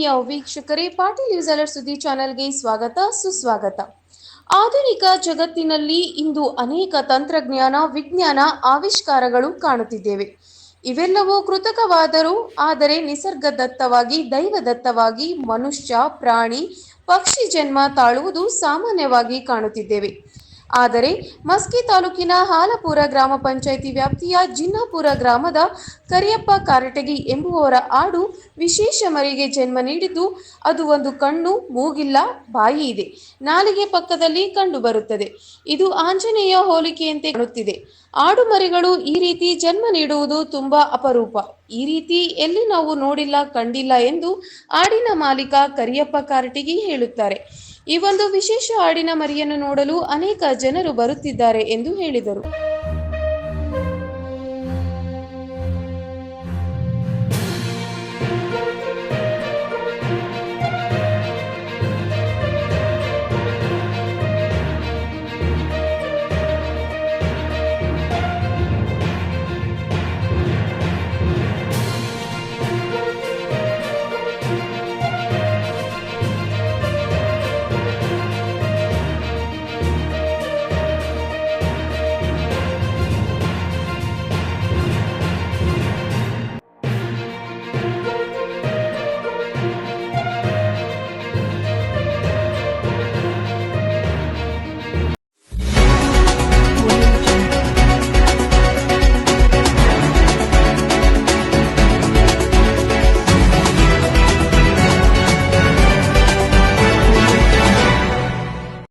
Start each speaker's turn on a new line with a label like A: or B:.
A: ಆತ್ಮೀಯ ವೀಕ್ಷಕರೇ, Patil news alert ಸುದ್ದಿ ಚಾನೆಲ್ಗೆ ಸ್ವಾಗತ ಸುಸ್ವಾಗತ. ಆಧುನಿಕ ಜಗತ್ತಿನಲ್ಲಿ ಇಂದು ಅನೇಕ ತಂತ್ರಜ್ಞಾನ, ವಿಜ್ಞಾನ ಆವಿಷ್ಕಾರಗಳು ಕಾಣುತ್ತಿದ್ದೇವೆ. ಇವೆಲ್ಲವೂ ಕೃತಕವಾದರೂ ಆದರೆ ನಿಸರ್ಗದತ್ತವಾಗಿ, ದೈವದತ್ತವಾಗಿ ಮನುಷ್ಯ, ಪ್ರಾಣಿ, ಪಕ್ಷಿ ಜನ್ಮ ತಾಳುವುದು ಸಾಮಾನ್ಯವಾಗಿ ಕಾಣುತ್ತಿದ್ದೇವೆ. ಆದರೆ ಮಸ್ಕಿ ತಾಲೂಕಿನ ಹಾಲಪುರ ಗ್ರಾಮ ಪಂಚಾಯಿತಿ ವ್ಯಾಪ್ತಿಯ ಜಿನ್ನಾಪುರ ಗ್ರಾಮದ ಕರಿಯಪ್ಪ ಕಾರಟಗಿ ಎಂಬುವವರ ಆಡು ವಿಶೇಷ ಮರಿಗೆ ಜನ್ಮ ನೀಡಿದ್ದು, ಅದು ಒಂದು ಕಣ್ಣು, ಮೂಗಿಲ್ಲ, ಬಾಯಿ ಇದೆ, ನಾಲಿಗೆ ಪಕ್ಕದಲ್ಲಿ ಕಂಡು ಬರುತ್ತದೆ. ಇದು ಆಂಜನೇಯ ಹೋಲಿಕೆಯಂತೆ ಕಾಣುತ್ತಿದೆ. ಆಡು ಮರಿಗಳು ಈ ರೀತಿ ಜನ್ಮ ನೀಡುವುದು ತುಂಬಾ ಅಪರೂಪ. ಈ ರೀತಿ ಎಲ್ಲಿ ನಾವು ನೋಡಿಲ್ಲ, ಕಂಡಿಲ್ಲ ಎಂದು ಆಡಿನ ಮಾಲೀಕ ಕರಿಯಪ್ಪ ಕಾರಟಗಿ ಹೇಳುತ್ತಾರೆ. ಈ ಒಂದು ವಿಶೇಷ ಆಡಿನ ಮರಿಯನ್ನು ನೋಡಲು ಅನೇಕ ಜನರು ಬರುತ್ತಿದ್ದಾರೆ ಎಂದು ಹೇಳಿದರು.